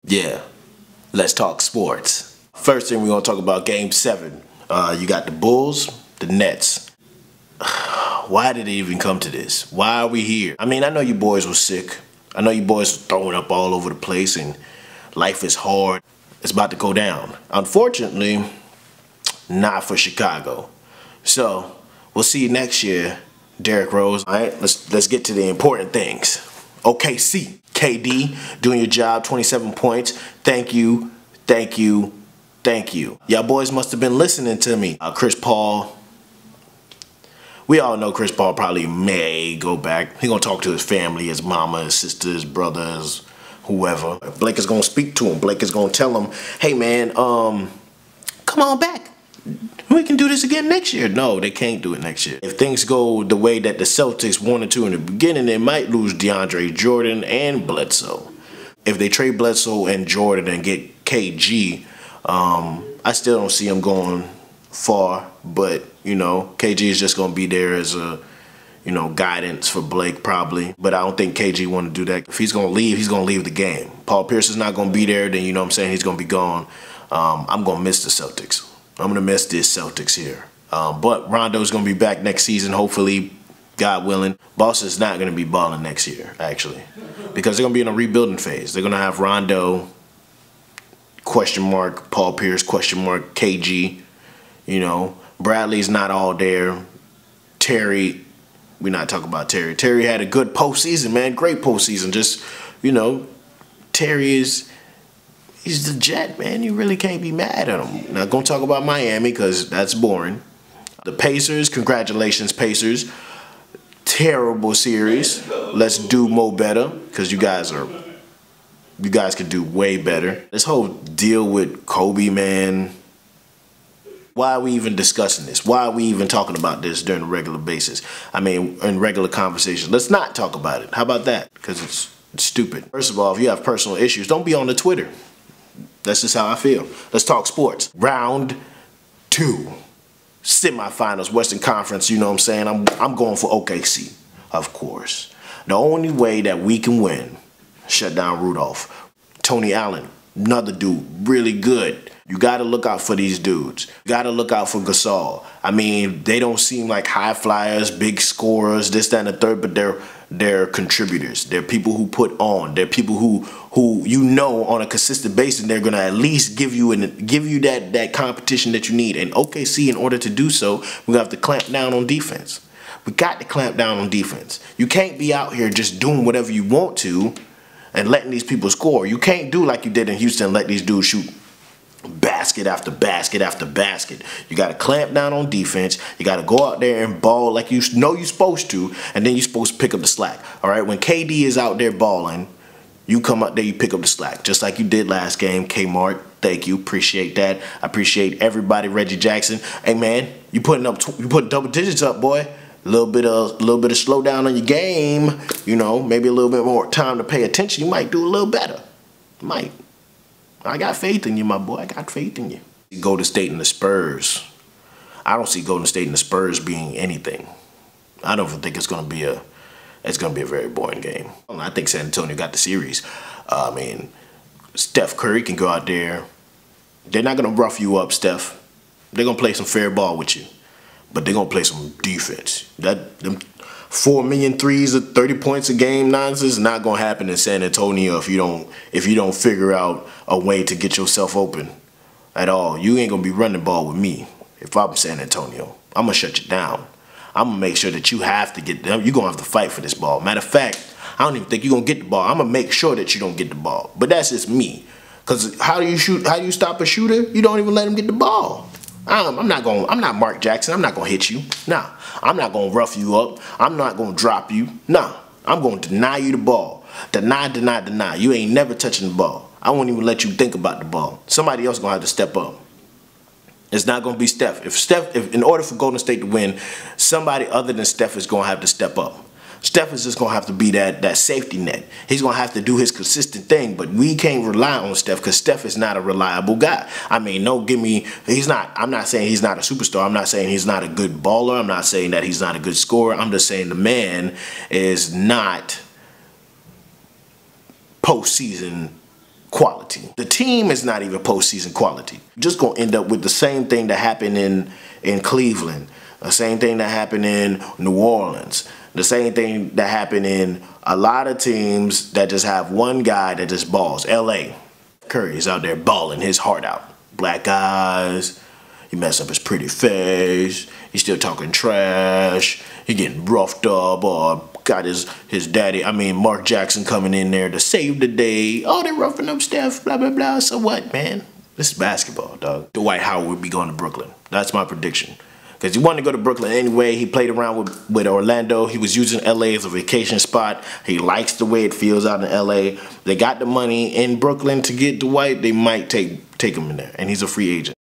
Yeah, let's talk sports. First thing we're going to talk about Game 7. You got the Bulls, the Nets. Why did it even come to this? Why are we here? I mean, I know you boys were sick. I know you boys were throwing up all over the place and life is hard. It's about to go down. Unfortunately, not for Chicago. So, we'll see you next year, Derrick Rose. All right, let's get to the important things. OKC, KD, doing your job, 27 points. Thank you, thank you, thank you. Y'all boys must have been listening to me. Chris Paul. We all know Chris Paul probably may go back. He gonna talk to his family, his mama, his sister, his brothers, whoever. Blake is gonna speak to him. Blake is gonna tell him, hey man, come on back. We can do this again next year. No, they can't do it next year. If things go the way that the Celtics wanted to in the beginning, they might lose DeAndre Jordan and Bledsoe. If they trade Bledsoe and Jordan and get KG, I still don't see him going far, but you know, KG is just gonna be there as a, you know, guidance for Blake probably. But I don't think KG want to do that. If he's gonna leave the game. Paul Pierce is not gonna be there, then you know what I'm saying, he's gonna be gone. I'm gonna miss the Celtics. I'm gonna miss this Celtics here. But Rondo's gonna be back next season, hopefully, God willing. Boston's not gonna be balling next year, actually, because they're gonna be in a rebuilding phase. They're gonna have Rondo, question mark, Paul Pierce, question mark, KG. You know, Bradley's not all there. Terry, we're not talking about Terry. Terry had a good postseason, man. Great postseason. Just, you know, Terry is, he's the Jet, man. You really can't be mad at him. Not going to talk about Miami because that's boring. The Pacers, congratulations, Pacers. Terrible series. Let's do more better because you guys can do way better. This whole deal with Kobe, man. Why are we even discussing this? Why are we even talking about this during a regular basis? I mean, in regular conversation. Let's not talk about it. How about that? Because it's stupid. First of all, if you have personal issues, don't be on the Twitter. That's just how I feel. Let's talk sports. Round 2. Semifinals, Western Conference, you know what I'm saying? I'm going for OKC, of course. The only way that we can win, shut down Rudolph. Tony Allen, another dude, really good. You got to look out for these dudes. You got to look out for Gasol. I mean, they don't seem like high flyers, big scorers, this, that, and the third, but they're contributors. They're people who put on. They're people who you know on a consistent basis they're gonna at least give you that competition that you need. And OKC, in order to do so, we have to clamp down on defense. We got to clamp down on defense. You can't be out here just doing whatever you want to and letting these people score. You can't do like you did in Houston, let these dudes shoot basket after basket after basket. You got to clamp down on defense. You got to go out there and ball like you know you're supposed to, and then you're supposed to pick up the slack. All right, when KD is out there balling, you come out there, you pick up the slack, just like you did last game. Kmart, thank you, appreciate that. I appreciate everybody. Reggie Jackson, hey man, you putting double digits up, boy. A little bit of slowdown on your game. You know, maybe a little bit more time to pay attention. You might do a little better. You might. I got faith in you, my boy. I got faith in you. Golden State and the Spurs. I don't see Golden State and the Spurs being anything. I don't think it's gonna be a very boring game. I think San Antonio got the series. I mean, Steph Curry can go out there. They're not gonna rough you up, Steph. They're gonna play some fair ball with you, but they're gonna play some defense. Them 4 million threes of 30 points a game nonsense is not gonna happen in San Antonio if you don't figure out a way to get yourself open at all. You ain't gonna be running the ball with me. If I'm San Antonio, I'm gonna shut you down. I'm gonna make sure that you have to get them. You're gonna have to fight for this ball. Matter of fact, I don't even think you're gonna get the ball. I'm gonna make sure that you don't get the ball. But that's just me. Cause how do you shoot? How do you stop a shooter? You don't even let him get the ball. I'm not Mark Jackson. I'm not gonna hit you. Nah. I'm not gonna rough you up. I'm not gonna drop you. Nah. I'm gonna deny you the ball. Deny, deny, deny. You ain't never touching the ball. I won't even let you think about the ball. Somebody else gonna have to step up. It's not gonna be Steph. If in order for Golden State to win, somebody other than Steph is gonna have to step up. Steph is just gonna have to be that safety net. He's gonna have to do his consistent thing, but we can't rely on Steph because Steph is not a reliable guy. I mean, he's not. I'm not saying he's not a superstar. I'm not saying he's not a good baller. I'm not saying that he's not a good scorer. I'm just saying the man is not postseason quality. The team is not even postseason quality. You're just gonna end up with the same thing that happened in Cleveland, the same thing that happened in New Orleans, the same thing that happened in a lot of teams that just have one guy that just balls. LA, Curry is out there balling his heart out. Black eyes, he messed up his pretty face, he's still talking trash, he getting roughed up, or got his daddy, Mark Jackson coming in there to save the day. Oh, they're roughing up Steph, blah, blah, blah. So what, man? This is basketball, dog. Dwight Howard would be going to Brooklyn. That's my prediction. Because he wanted to go to Brooklyn anyway. He played around with Orlando. He was using LA as a vacation spot. He likes the way it feels out in LA. They got the money in Brooklyn to get Dwight. They might take him in there. And he's a free agent.